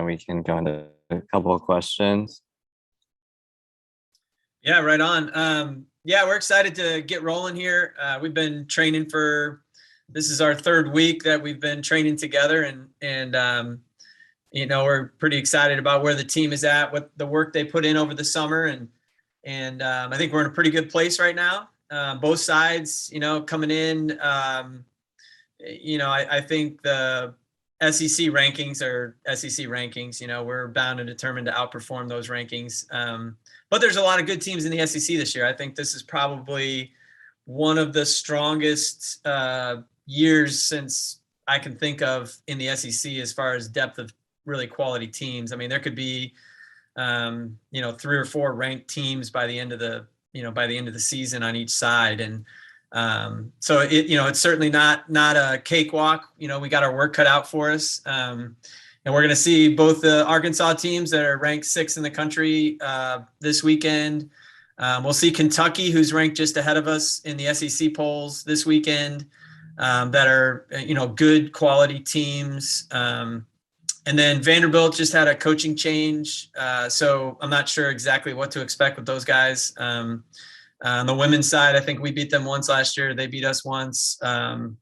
we can go into a couple of questions. Yeah, right on. Yeah, we're excited to get rolling here. We've been training this is our third week that we've been training together, and we're pretty excited about where the team is at, what the work they put in over the summer, and I think we're in a pretty good place right now. Both sides, coming in. I think the SEC rankings are SEC rankings. We're bound and determined to outperform those rankings. But there's a lot of good teams in the SEC this year. I think this is probably one of the strongest years since I can think of in the SEC as far as depth of really quality teams. I mean, there could be, 3 or 4 ranked teams by the end of the season on each side. And so it's certainly not a cakewalk. We got our work cut out for us. And we're going to see both the Arkansas teams that are ranked 6th in the country this weekend. We'll see Kentucky, who's ranked just ahead of us in the SEC polls this weekend, that are, good quality teams. And then Vanderbilt just had a coaching change. So I'm not sure exactly what to expect with those guys. On the women's side, I think we beat them once last year. They beat us once, or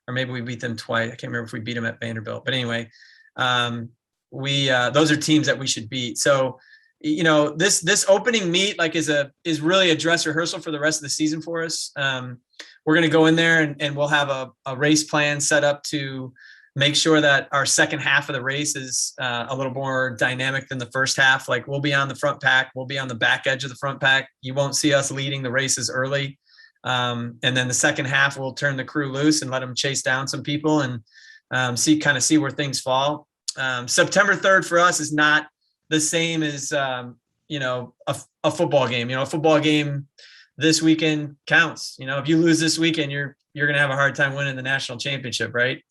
maybe we beat them twice. I can't remember if we beat them at Vanderbilt. But anyway, those are teams that we should beat. So, this opening meet is really a dress rehearsal for the rest of the season for us. We're going to go in there and we'll have a race plan set up to make sure that our second half of the race is a little more dynamic than the first half. Like, we'll be on the front pack. We'll be on the back edge of the front pack. You won't see us leading the races early. And then the second half, we'll turn the crew loose and let them chase down some people and see where things fall. September 3rd for us is not the same as, a football game. A football game this weekend counts. If you lose this weekend, you're going to have a hard time winning the national championship, right?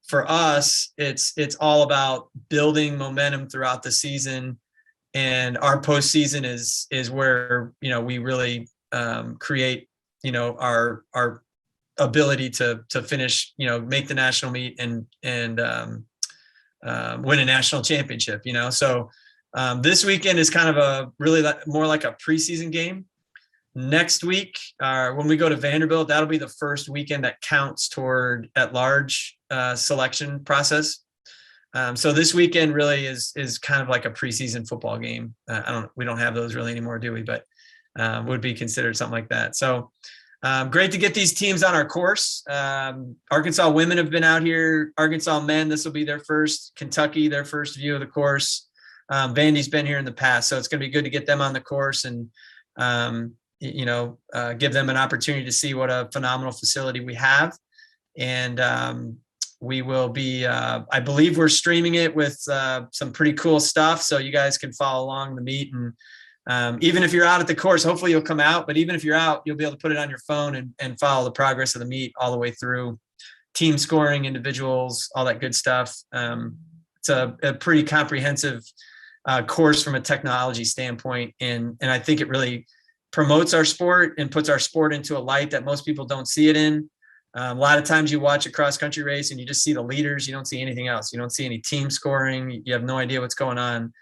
For us, it's all about building momentum throughout the season, and our postseason is where we really create our ability to finish, make the national meet and win a national championship. So this weekend is kind of a really more like a preseason game. Next week, when we go to Vanderbilt, that'll be the first weekend that counts toward at-large selection process. So this weekend really is kind of like a preseason football game. We don't have those really anymore, do we? But would be considered something like that. So great to get these teams on our course. Arkansas women have been out here. Arkansas men, this will be their first. Kentucky, their first view of the course. Vandy's been here in the past, so it's going to be good to get them on the course and give them an opportunity to see what a phenomenal facility we have. And we will be, I believe we're streaming it with some pretty cool stuff, so you guys can follow along the meet. And even if you're out at the course, hopefully you'll come out, but even if you're out, you'll be able to put it on your phone and follow the progress of the meet all the way through, team scoring, individuals, all that good stuff. It's a pretty comprehensive course from a technology standpoint. And I think it really promotes our sport and puts our sport into a light that most people don't see it in. A lot of times you watch a cross country race and you just see the leaders. You don't see anything else. You don't see any team scoring. You have no idea what's going on.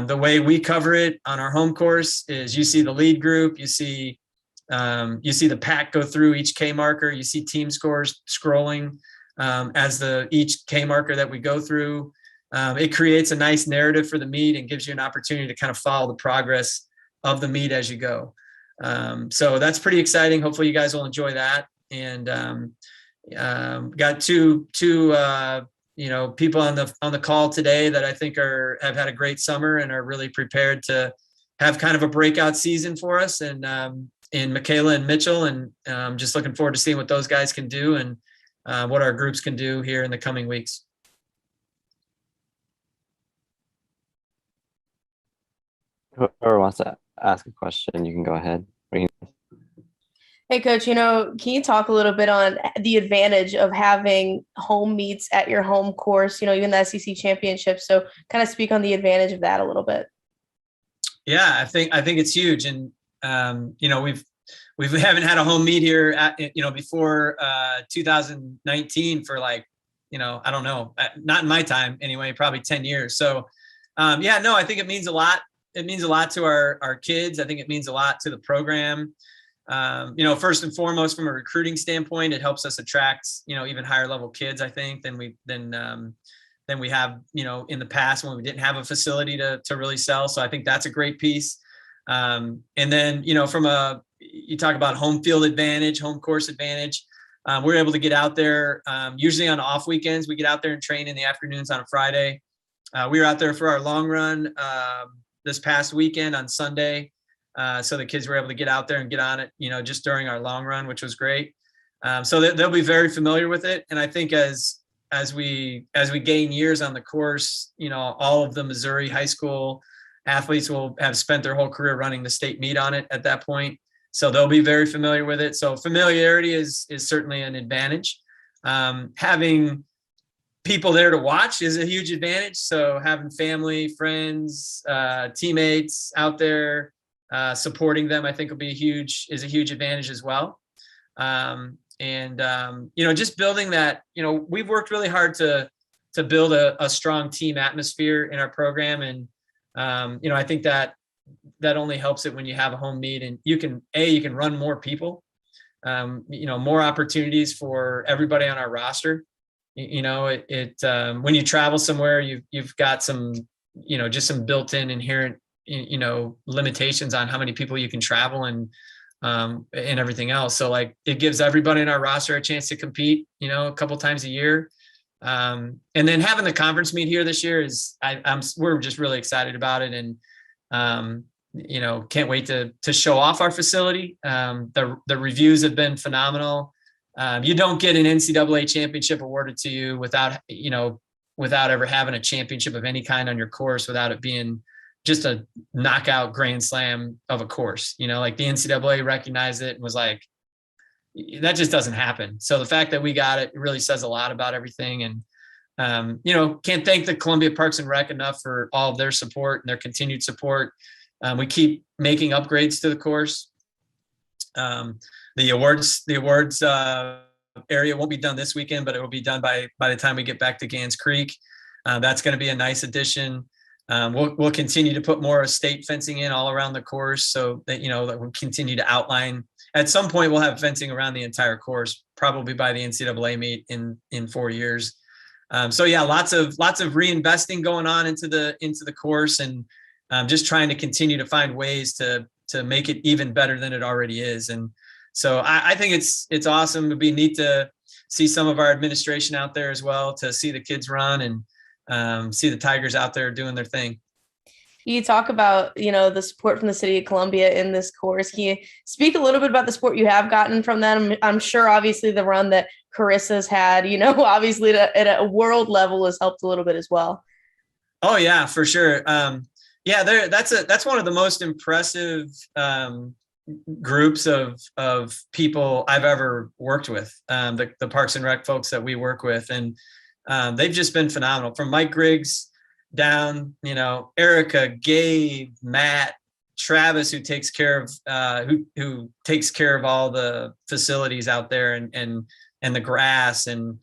The way we cover it on our home course is you see the lead group, you see the pack go through each K marker, you see team scores scrolling as each K marker that we go through. It creates a nice narrative for the meet and gives you an opportunity to kind of follow the progress of the meet as you go. So that's pretty exciting. Hopefully you guys will enjoy that. And got two people on the call today that I think have had a great summer and are really prepared to have kind of a breakout season for us. And in Michaela and Mitchell, and just looking forward to seeing what those guys can do and what our groups can do here in the coming weeks. Whoever wants to ask a question, you can go ahead. Hey, Coach, can you talk a little bit on the advantage of having home meets at your home course, even the SEC championship? So kind of speak on the advantage of that a little bit. Yeah, I think it's huge. And, we haven't had a home meet here before 2019 for I don't know, not in my time anyway, probably 10 years. So I think it means a lot. It means a lot to our kids. I think it means a lot to the program. First and foremost, from a recruiting standpoint, it helps us attract, even higher level kids, I think, than we have, in the past when we didn't have a facility to really sell. So I think that's a great piece. And then, you talk about home field advantage, home course advantage. We're able to get out there, usually on off weekends. We get out there and train in the afternoons on a Friday. We were out there for our long run this past weekend on Sunday. So the kids were able to get out there and get on it, just during our long run, which was great. So they'll be very familiar with it. And I think as we gain years on the course, all of the Missouri high school athletes will have spent their whole career running the state meet on it at that point. So they'll be very familiar with it. So familiarity is certainly an advantage. Having people there to watch is a huge advantage. So having family, friends, teammates out there supporting them, I think is a huge advantage as well. Just building that, we've worked really hard to build a strong team atmosphere in our program. And, I think that only helps it when you have a home meet, and you can run more people, more opportunities for everybody on our roster. When you travel somewhere, you've got some, just some built-in inherent, limitations on how many people you can travel and everything else. So like, it gives everybody in our roster a chance to compete, a couple times a year. And then having the conference meet here this year we're just really excited about it. And, can't wait to show off our facility. The reviews have been phenomenal. You don't get an NCAA championship awarded to you without ever having a championship of any kind on your course, without it being just a knockout grand slam of a course. Like the NCAA recognized it and was like, that just doesn't happen. So the fact that we got it really says a lot about everything. And, can't thank the Columbia Parks and Rec enough for all of their support and their continued support. We keep making upgrades to the course. The awards area won't be done this weekend, but it will be done by the time we get back to Gans Creek. That's going to be a nice addition. We'll continue to put more estate fencing in all around the course, so that that we'll continue to outline. At some point, we'll have fencing around the entire course, probably by the NCAA meet in 4 years. Lots of reinvesting going on into the course, and just trying to continue to find ways to make it even better than it already is. And so I think it's awesome. It'd be neat to see some of our administration out there as well, to see the kids run and see the Tigers out there doing their thing. You talk about, the support from the city of Columbia in this course. Can you speak a little bit about the support you have gotten from them? I'm sure obviously the run that Carissa's had, obviously at a world level has helped a little bit as well. Oh yeah, for sure. That's one of the most impressive groups of people I've ever worked with, the Parks and Rec folks that we work with. And they've just been phenomenal, from Mike Griggs down, Erica, Gabe, Matt, Travis, who takes care of who takes care of all the facilities out there and the grass, and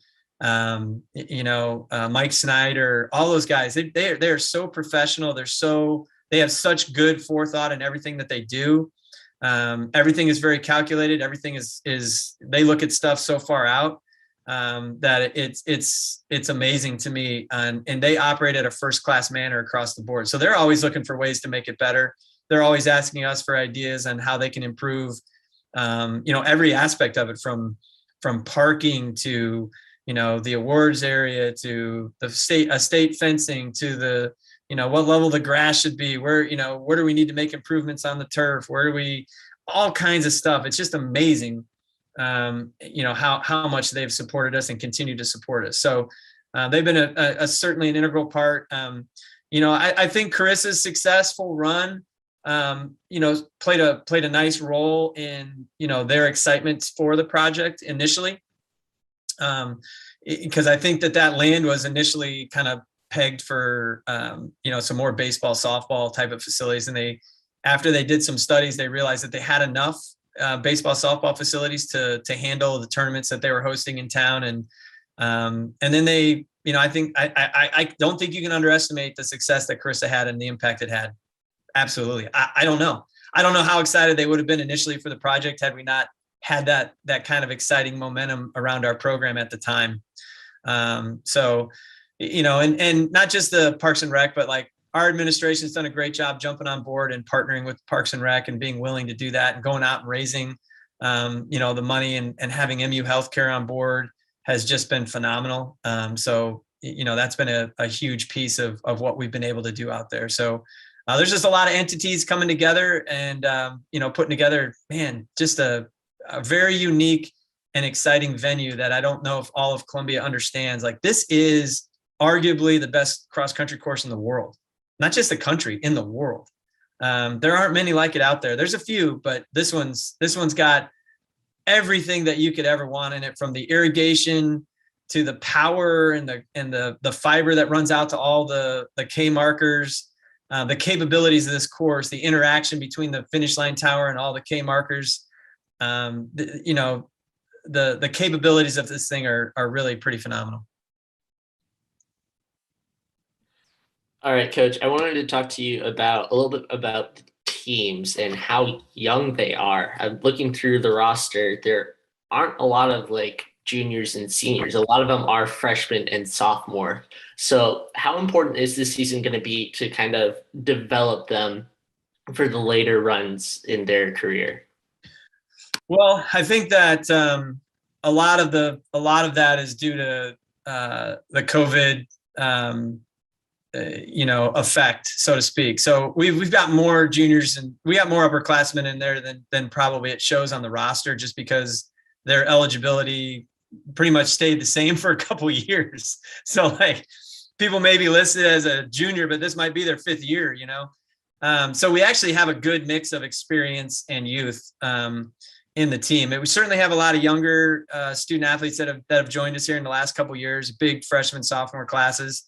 Mike Snyder, all those guys. They're so professional. They have such good forethought in everything that they do. Everything is very calculated. Everything is they look at stuff so far out that it's amazing to me. And they operate at a first-class manner across the board. So they're always looking for ways to make it better. They're always asking us for ideas on how they can improve, every aspect of it, from parking to, the awards area, to the estate fencing, to the, what level the grass should be, where do we need to make improvements on the turf? All kinds of stuff. It's just amazing. How much they've supported us and continue to support us. So they've been a certainly an integral part. I think Carissa's successful run, played a nice role in, their excitement for the project initially. Because I think that land was initially kind of pegged for, some more baseball, softball type of facilities. And after they did some studies, they realized that they had enough baseball, softball facilities to handle the tournaments that they were hosting in town. And And then they, I don't think you can underestimate the success that Carissa had and the impact it had. Absolutely. I don't know. I don't know how excited they would have been initially for the project had we not had that kind of exciting momentum around our program at the time. So, and not just the Parks and Rec, but like our administration's done a great job jumping on board and partnering with Parks and Rec and being willing to do that and going out and raising, the money and having MU Healthcare on board has just been phenomenal. So, that's been a huge piece of what we've been able to do out there. So there's just a lot of entities coming together and, putting together, man, just a very unique and exciting venue that I don't know if all of Columbia understands. Like, this is arguably the best cross-country course in the world, not just the country, in the world. There aren't many like it out there. There's a few, but this one's got everything that you could ever want in it, from the irrigation to the power and the fiber that runs out to all the K markers, the capabilities of this course, the interaction between the finish line tower and all the K markers. The capabilities of this thing are really pretty phenomenal. All right, Coach, I wanted to talk to you about a little bit about the teams and how young they are. I'm looking through the roster. There aren't a lot of like juniors and seniors. A lot of them are freshmen and sophomore. So how important is this season going to be to kind of develop them for the later runs in their career? Well, I think that a lot of that is due to the COVID effect, so to speak. So we've got more juniors and we got more upperclassmen in there than probably it shows on the roster, just because their eligibility pretty much stayed the same for a couple of years. So like, people may be listed as a junior, but this might be their fifth year, So we actually have a good mix of experience and youth in the team. We certainly have a lot of younger student athletes that have joined us here in the last couple of years, big freshman, sophomore classes.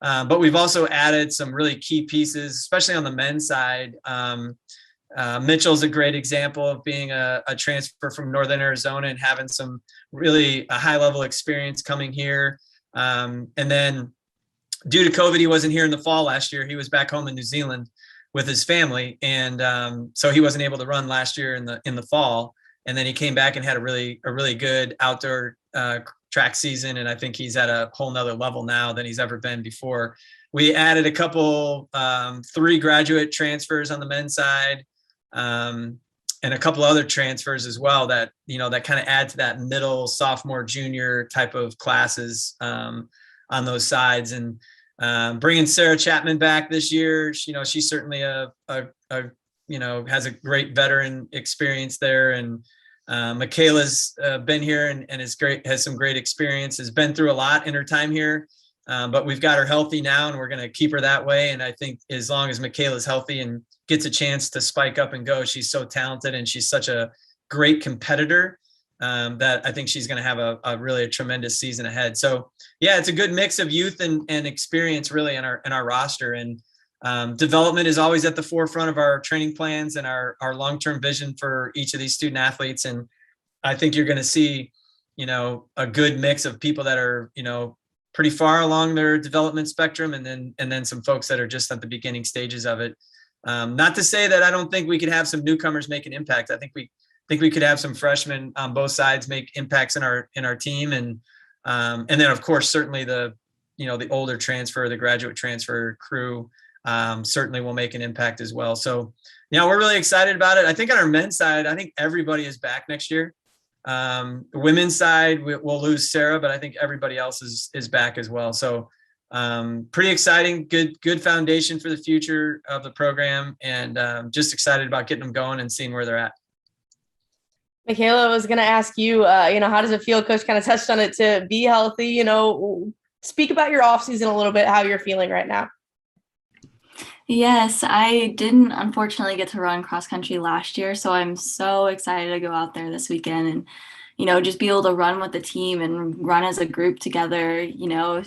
But we've also added some really key pieces, especially on the men's side. Mitchell's a great example of being a transfer from Northern Arizona and having some really a high level experience coming here. And then due to COVID, he wasn't here in the fall last year. He was back home in New Zealand with his family. And so he wasn't able to run last year in the fall. And then he came back and had a really good outdoor track season. And I think he's at a whole nother level now than he's ever been before. We added a couple, 3 graduate transfers on the men's side, and a couple other transfers as well that kind of add to that middle sophomore, junior type of classes on those sides. And bringing Sarah Chapman back this year, she's certainly has a great veteran experience there. And Michaela's been here and is great, has some great experience, has been through a lot in her time here. But we've got her healthy now and we're going to keep her that way. And I think as long as Michaela's healthy and gets a chance to spike up and go, she's so talented and she's such a great competitor that I think she's going to have a really tremendous season ahead. So yeah, it's a good mix of youth and experience really in our roster. And development is always at the forefront of our training plans and our long-term vision for each of these student athletes. And I think you're going to see, a good mix of people that are, pretty far along their development spectrum, and then some folks that are just at the beginning stages of it. Not to say that I don't think we could have some newcomers make an impact. I think we could have some freshmen on both sides make impacts in our team, and then of course certainly the older transfer, the graduate transfer crew certainly will make an impact as well. So we're really excited about it. I think on our men's side, I think everybody is back next year. The women's side, we'll lose Sarah, but I think everybody else is back as well. So pretty exciting, good foundation for the future of the program, and just excited about getting them going and seeing where they're at. Michaela, I was going to ask you, how does it feel? Coach kind of touched on it, to be healthy. Speak about your off season a little bit, how you're feeling right now. Yes, I didn't unfortunately get to run cross country last year, so I'm so excited to go out there this weekend and, just be able to run with the team and run as a group together,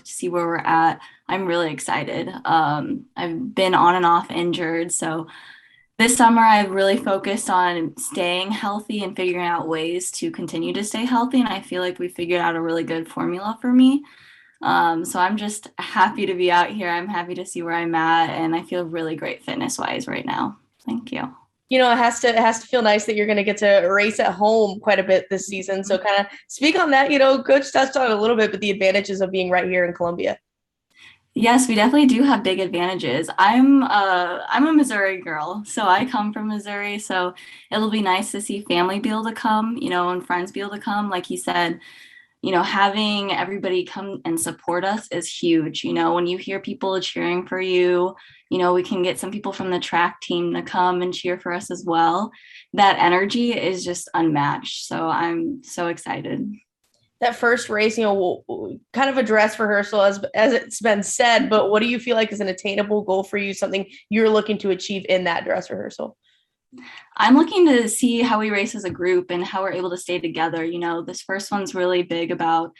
see where we're at. I'm really excited. I've been on and off injured, so This summer, I've really focused on staying healthy and figuring out ways to continue to stay healthy. And I feel like we figured out a really good formula for me. So I'm just happy to be out here. I'm happy to see where I'm at, and I feel really great fitness wise right now. Thank you. It has to feel nice that you're going to get to race at home quite a bit this season. So kind of speak on that. Coach touched on it a little bit, but the advantages of being right here in Columbia. Yes, we definitely do have big advantages. I'm a Missouri girl, so I come from Missouri, so it'll be nice to see family be able to come, and friends be able to come. Like you said, having everybody come and support us is huge. When you hear people cheering for you, we can get some people from the track team to come and cheer for us as well. That energy is just unmatched. So I'm so excited. That first race, kind of a dress rehearsal as it's been said, but what do you feel like is an attainable goal for you, something you're looking to achieve in that dress rehearsal? I'm looking to see how we race as a group and how we're able to stay together. This first one's really big about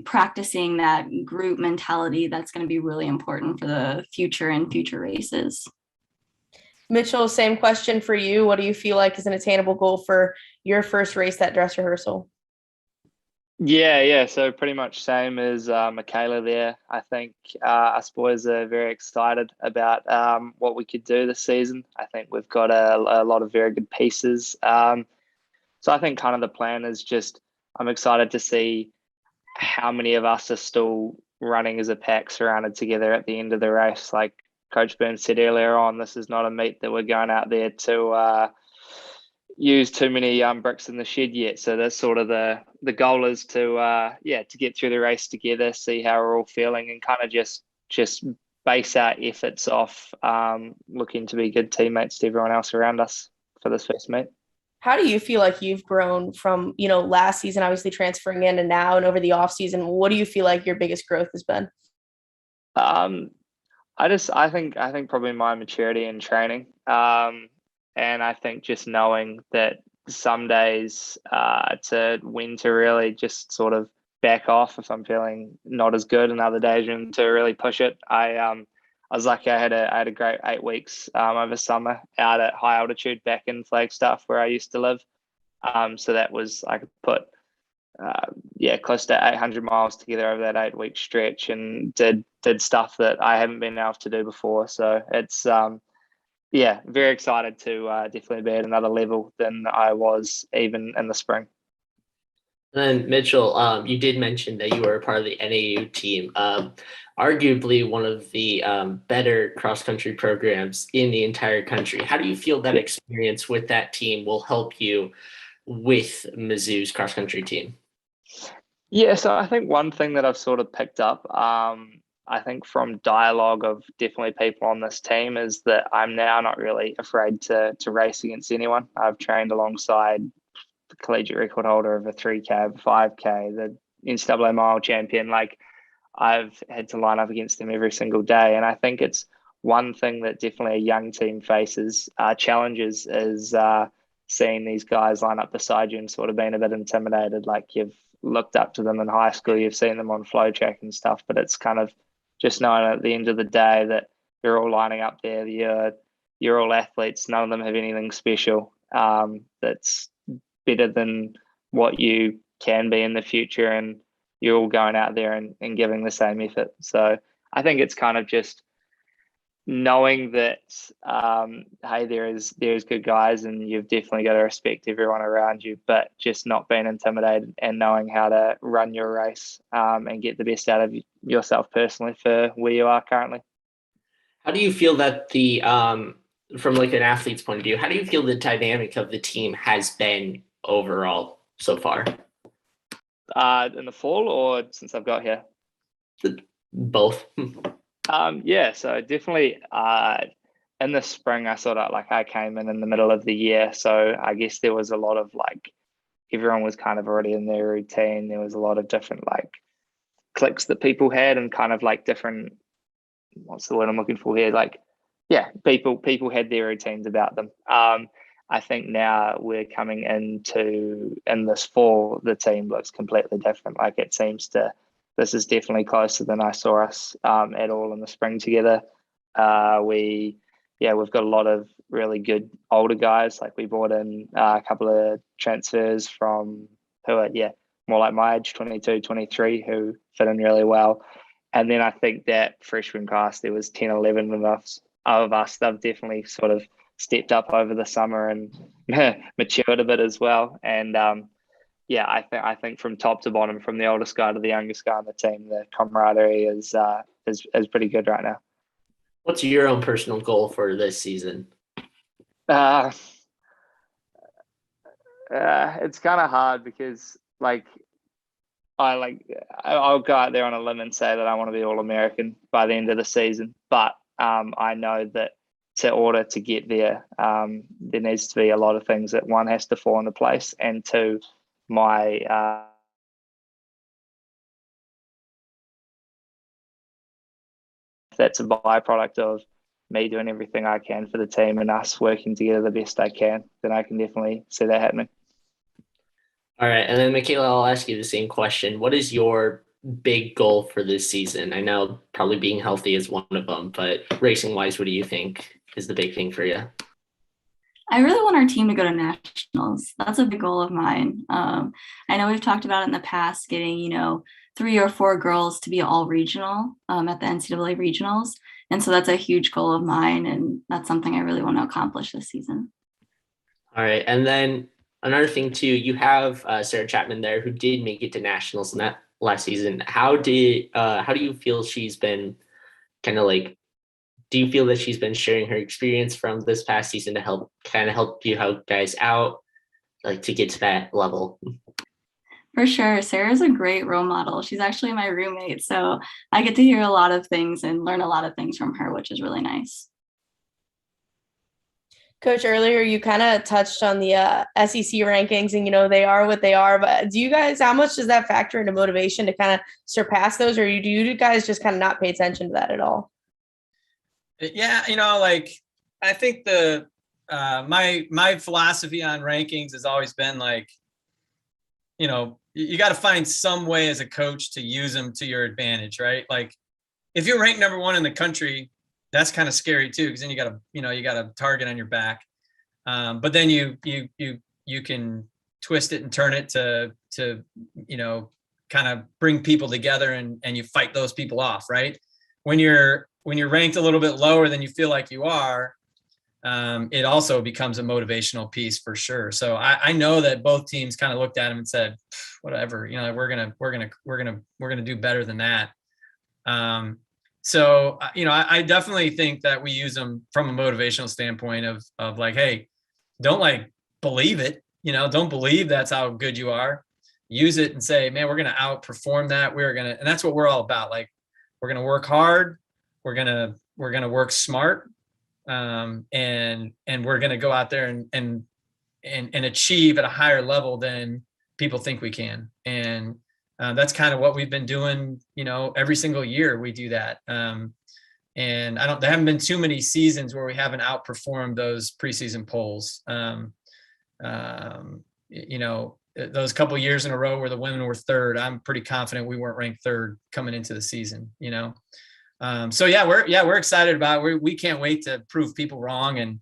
practicing that group mentality. That's going to be really important for the future and future races. Mitchell, same question for you. What do you feel like is an attainable goal for your first race, that dress rehearsal? Yeah. So pretty much same as Michaela there. I think us boys are very excited about what we could do this season. I think we've got a lot of very good pieces. So I think kind of the plan is just I'm excited to see how many of us are still running as a pack surrounded together at the end of the race. Like Coach Burns said earlier on, this is not a meet that we're going out there to use too many bricks in the shed yet. So that's sort of the goal is to get through the race together, see how we're all feeling, and kind of just base our efforts off looking to be good teammates to everyone else around us for this first meet. How do you feel like you've grown from, last season, obviously transferring in and now and over the off season? What do you feel like your biggest growth has been? I think probably my maturity in training. And I think just knowing that some days when to really just sort of back off if I'm feeling not as good, and other days when to really push it. I was lucky. I had a great 8 weeks over summer out at high altitude back in Flagstaff where I used to live. So that was I could put close to 800 miles together over that 8-week stretch, and did stuff that I haven't been able to do before. So it's very excited to definitely be at another level than I was even in the spring. And then Mitchell, you did mention that you were a part of the NAU team, arguably one of the better cross-country programs in the entire country. How do you feel that experience with that team will help you with Mizzou's cross-country team? Yeah, so I think one thing that I've sort of picked up, I think from dialogue of definitely people on this team, is that I'm now not really afraid to race against anyone. I've trained alongside the collegiate record holder of a 3K, 5K, the NCAA mile champion. Like I've had to line up against them every single day. And I think it's one thing that definitely a young team faces challenges is seeing these guys line up beside you and sort of being a bit intimidated. Like you've looked up to them in high school, you've seen them on flow track and stuff, but it's kind of just knowing at the end of the day that you're all lining up there, you're all athletes, none of them have anything special that's better than what you can be in the future, and you're all going out there and giving the same effort. So I think it's kind of just knowing that hey, there's good guys and you've definitely got to respect everyone around you, but just not being intimidated and knowing how to run your race and get the best out of yourself personally for where you are currently. How do you feel that the from like an athlete's point of view, how do you feel the dynamic of the team has been overall so far? In the fall or since I've got here? Both. So definitely in the spring, I came in the middle of the year. So I guess there was a lot of everyone was kind of already in their routine. There was a lot of different clicks that people had and kind of different, what's the word I'm looking for here? People had their routines about them. I think now we're coming in this fall, the team looks completely different. This is definitely closer than I saw us at all in the spring together. We yeah, we've got a lot of really good older guys. Like we brought in a couple of transfers from who are, more like my age, 22, 23, who fit in really well. And then I think that freshman class, there was 10, 11 of us. They've definitely sort of stepped up over the summer and matured a bit as well. And I think from top to bottom, from the oldest guy to the youngest guy on the team, the camaraderie is pretty good right now. What's your own personal goal for this season? It's kind of hard because I'll go out there on a limb and say that I want to be All-American by the end of the season. But I know that in order to get there, there needs to be a lot of things that one has to fall into place, and two, my that's a byproduct of me doing everything I can for the team and us working together the best I can, then I can definitely see that happening. All right. And then, Michaela, I'll ask you the same question. What is your big goal for this season? I know probably being healthy is one of them, but racing-wise, what do you think is the big thing for you? I really want our team to go to nationals. That's a big goal of mine. I know we've talked about it in the past, getting, 3 or 4 girls to be all regional at the NCAA regionals. And so that's a huge goal of mine. And that's something I really want to accomplish this season. All right. And then another thing too, you have Sarah Chapman there who did make it to nationals in that last season. How do you feel she's been do you feel that she's been sharing her experience from this past season to help you guys out, to get to that level? For sure. Sarah's a great role model. She's actually my roommate. So I get to hear a lot of things and learn a lot of things from her, which is really nice. Coach, earlier you kind of touched on the SEC rankings and, they are what they are. But how much does that factor into motivation to kind of surpass those? Or do you guys just kind of not pay attention to that at all? Yeah, I think my philosophy on rankings has always been you got to find some way as a coach to use them to your advantage, right? Like if you're ranked number 1 in the country, that's kind of scary too, because then you got a target on your back. But then you can twist it and turn it to kind of bring people together and you fight those people off, right? When you're ranked a little bit lower than you feel like you are, it also becomes a motivational piece for sure. So I know that both teams kind of looked at him and said, whatever, we're gonna do better than that. So I definitely think that we use them from a motivational standpoint of hey, don't believe it, don't believe that's how good you are. Use it and say, man, we're gonna outperform that. And that's what we're all about. We're gonna work hard. We're gonna work smart. And we're going to go out there and achieve at a higher level than people think we can. And that's kind of what we've been doing, every single year we do that. And there haven't been too many seasons where we haven't outperformed those preseason polls. Those couple of years in a row where the women were 3rd, I'm pretty confident we weren't ranked 3rd coming into the season, we're excited about it. We can't wait to prove people wrong. And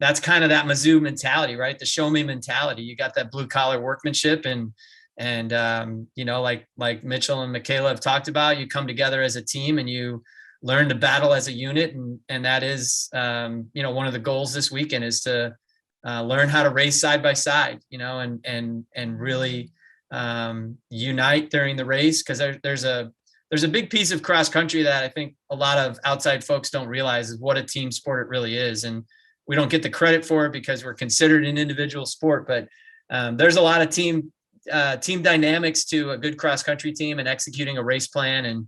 that's kind of that Mizzou mentality, right? The show me mentality. You got that blue collar workmanship and like Mitchell and Michaela have talked about, you come together as a team and you learn to battle as a unit. And that is, one of the goals this weekend is to learn how to race side by side, and really unite during the race. Cause there's a big piece of cross country that I think a lot of outside folks don't realize is what a team sport it really is. And we don't get the credit for it because we're considered an individual sport, but there's a lot of team dynamics to a good cross country team and executing a race plan. And,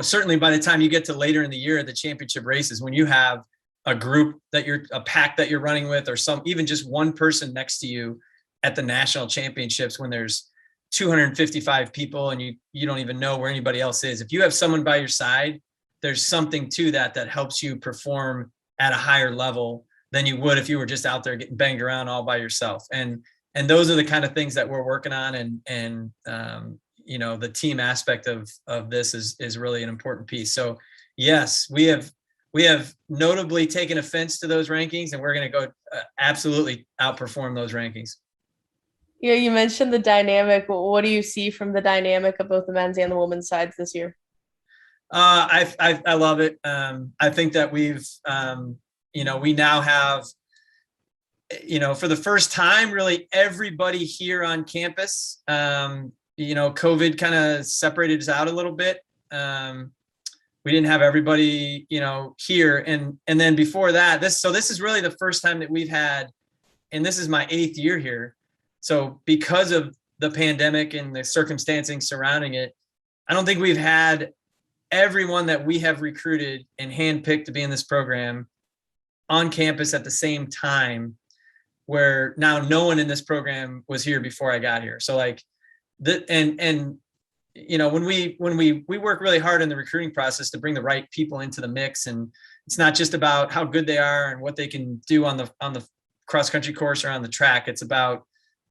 certainly by the time you get to later in the year, the championship races, when you have a group a pack that you're running with, or even just one person next to you at the national championships, when there's 255 people and you don't even know where anybody else is. If you have someone by your side, there's something to that helps you perform at a higher level than you would if you were just out there getting banged around all by yourself. And those are the kind of things that we're working on. And the team aspect of this is really an important piece. So yes, we have we have notably taken offense to those rankings, and we're going to go absolutely outperform those rankings. Yeah, you mentioned the dynamic. What do you see from the dynamic of both the men's and the women's sides this year? I love it. I think that we've, we now have, for the first time, really everybody here on campus. COVID kind of separated us out a little bit. We didn't have everybody, here. And then before that, this is really the first time that we've had, and this is my 8th year here. So because of the pandemic and the circumstancing surrounding it, I don't think we've had everyone that we have recruited and handpicked to be in this program on campus at the same time, where now no one in this program was here before I got here. So like when we work really hard in the recruiting process to bring the right people into the mix, and it's not just about how good they are and what they can do on the cross country course or on the track. It's about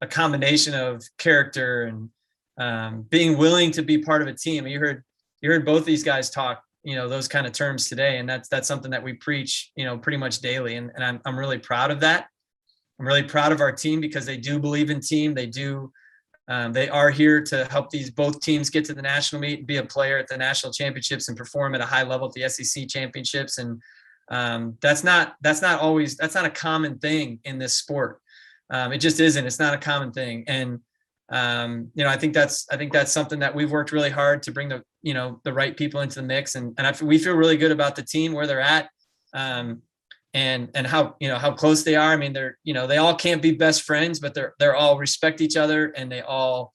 a combination of character and being willing to be part of a team. You heard both these guys talk, those kind of terms today. And that's something that we preach, pretty much daily. And I'm really proud of that. I'm really proud of our team because they do believe in team. They are here to help both teams get to the national meet and be a player at the national championships and perform at a high level at the SEC championships. And that's not a common thing in this sport. It just isn't. It's not a common thing. And I think that's something that we've worked really hard to bring the right people into the mix, and we feel really good about the team, where they're at, and how close they are. I mean, they all can't be best friends, but they're all respect each other, and they all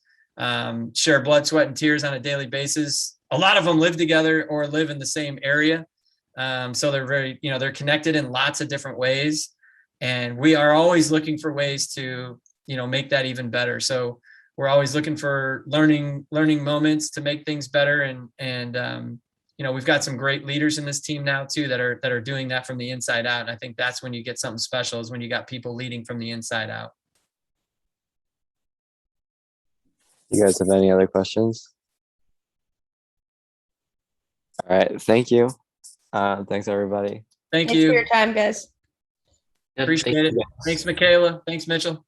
share blood, sweat, and tears on a daily basis. A lot of them live together or live in the same area, so they're very they're connected in lots of different ways, and we are always looking for ways to make that even better. So we're always looking for learning moments to make things better. And we've got some great leaders in this team now too, that are doing that from the inside out. And I think that's when you get something special, is when you got people leading from the inside out. You guys have any other questions? All right. Thank you. Thanks everybody. Thank Thanks you. for your time, guys. Yep, Appreciate it. Thanks, Michaela. Thanks, Mitchell.